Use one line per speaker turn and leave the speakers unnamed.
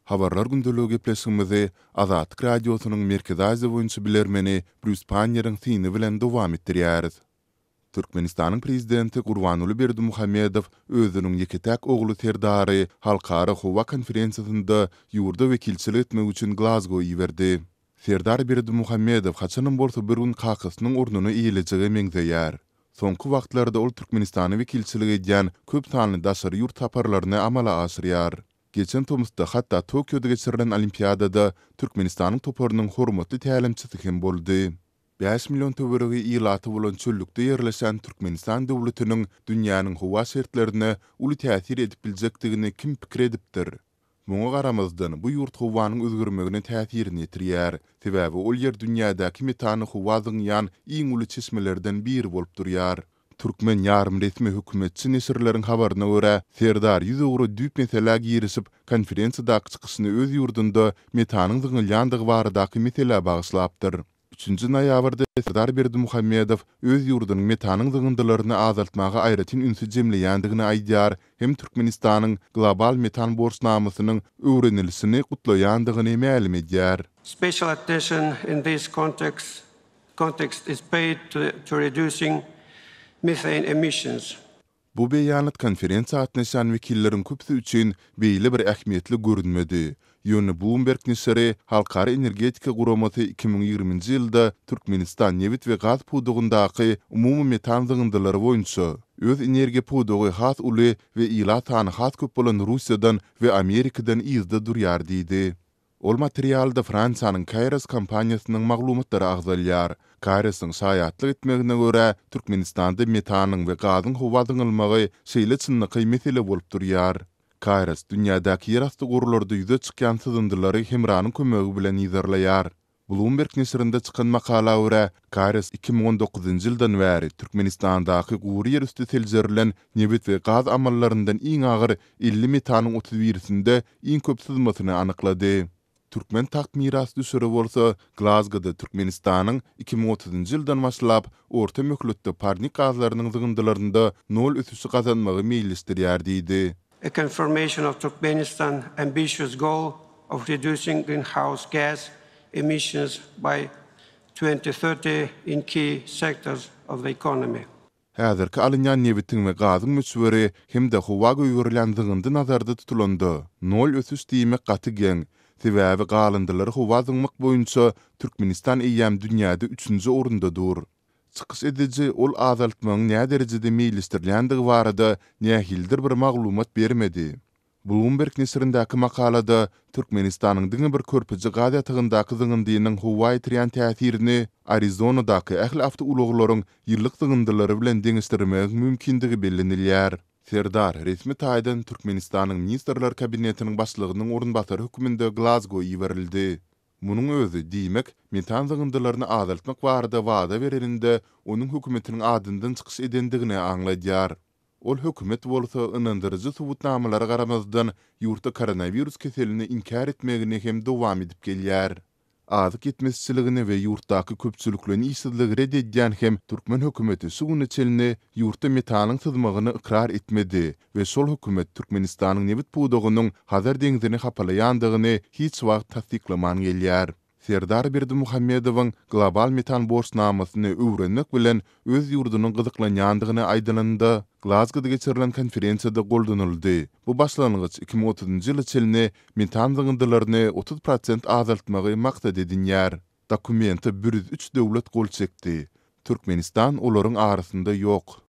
Habarlar gündölüğü gepleşigimizi Azatlyk Radiosynyň merkezi Aziýa boýunça bilermeni Bruce Panýeryň syny bilen dowam etdirýäris. Türkmenistanyň prezidenti Gurbanuly Berdimuhammedow özüniň ýeketäk ogly Serdary halkara howa konferensiýasynda ýurda wekilçilik etmek üçin Glasgow ýerdi. Serdar Berdimuhammedow haçanam bolsa bir gün kakysynyň ornuny iýiljegi meňzeýär. Soňky wagtlarda ol Türkmenistany wekilçilik edýän köp sanly daşary ýurt taparlaryny amala aşyrýar. Geçen Tomuzda hatta Tokyo'da geçirilen olimpiyadada Türkmenistan'ın toparının hormatly tälimçisi hem boldy. 5 milyon töweregi ýylatı bolan çöllükde ýerleşen Türkmenistan döwletiniň dünýäniň howa şertlerine uly täsir edip biljekdigini kim pikir edipdir? Muňa garamazdan bu ýurt howanyň özgürmegine täsirini ýetirýär. Sebäbi ol ýer dünýädäki metany howadyň ýan iň uly çeşmelerden biri bolup durýar. Türkmen yarım resmi hükümetçi nesirlerin habarına göre Serdar 100 euro düp mesele girişip konferensiyadaki çıkışını öz yurdunda metanın zıngılyandığı varadaki mesele bağışlaptır. 3. noyabrda Serdar Berdimuhammedow öz yurdunun metanın zıngındılarını azaltmağa ayratin ünsü jemleýändigini aýdýar hem Türkmenistanyň global metan borçnamasynyň öwrenilisini gutlaýandygyny ma'lum edýär.
Special attention in this context is paid to reducing methane emissions.
Bu beýanat konferensiýa atnaşan wekillerin köpsi üçin beýle bir ähmiýetli görünmedi. Ýöne Bloomberg nesiri Halkara Energetika Guramasy 2020-nji ýylda Türkmenistan newit we gaz pudugundaky umumy metan zıngındylary boýunça öz energiýa pudugy has uly we ýylat sany has köp bolan Russiýadan we Amerikadan ýyzda durýar diýdi. Ol materialda Fransanyň Kairos kompaniýasynyň maglumatlary agzalýar. Kairosyň şaýatlyk etmegine görä Türkmenistanda metanyň we gazyň howa zyngylmagy şeýle çynnyky mesele bolup durýar. Kairos dünýädäki ýerasty gurullarda ýüze çykýan syzındylary hemranyň kömegi bilen ýyzarlaýar. Bloomberg nesirinde çykan makala görä Kairos 2019-njy ýyldan bäri Türkmenistandaky gury ýer üstü seljerilen newit we gaz amallaryndan iň agyr 50 metanyň 31-sinde iň köp sızmasyny anyklady. Türkmen takt miras düşüri bolsa Glasgow'da Türkmenistanyň 2030-njy ýyldan başlap orta möhletde parnik gazlarynyň zygyndylarynda 0 ösüşi gazanmagy meýillistirýär diýdi.
A confirmation of Turkmenistan ambitious goal of reducing greenhouse gas emissions by 2030 in key sectors of the economy.
Häzirki alynýan newitin we gazyň müçberi hemde howa göýgürilen zygyndy nazarda tutulandy. 0 ösüş diýmek gaty geň. Sebäbi galyndylar howa zyngmak boýunça Türkmenistan eýýäm dünýäde 3-nji orundadyr. Çykyş edici ol azaltmagyň näme derejede meýillistirildigi barada nähildir bir maglumat bermedi. Bloomberg nesirindäki makalada Türkmenistanyň diňe bir körpüji gaz ýatygyndaky zygyndynyň howa ýetirýän täsirini Arizonadaky ähli awto uluglaryň ýyllyk zygındylary bilen deňişdirmek mümkindigi bellenilýär. Serdar resmi taýdan Türkmenistanyň ministrler kabinetiniň başlygynyň orunbasary höküminde Glasgow ýeberildi. Munyň özü diýmek metan zygyndylaryny azaltmak barada wada berelinde onuň hökümetiniň adyndan çykyş edendigini aňlaýar. Ol hökümet bolsa ynandyrjy subutnamalary garamazdan ýurtda koronavirus keselini inkar etmegini hem dowam edip gelýär. Azyk etmezçiligini we ýurtdaky köpçüliklerin ýyşsızlygy reddedýän hem Türkmen hökümeti suwuny çelini ýurtda metanyň sızmagyny ikrar etmedi we şol hökümet Türkmenistanyň newit pudugynyň Hazar deňizini hapalaýandygyny hiç wagt tasdiklaman gelýär. Serdar Berdimuhammedowyň global metan borçnamasyny öwrenmek bilen öz ýurdunyň gyzyklanýandygyny aýdylanda Glasgow'da geçirilen konferensiýada goldanyldy. Bu başlangıç 2030-njy ýyl çelini metan zygyndylaryny 30% azaltmagy maksat edinýär. Dokumentde 103 döwlet gol çekdi. Türkmenistan olaryň arasynda ýok.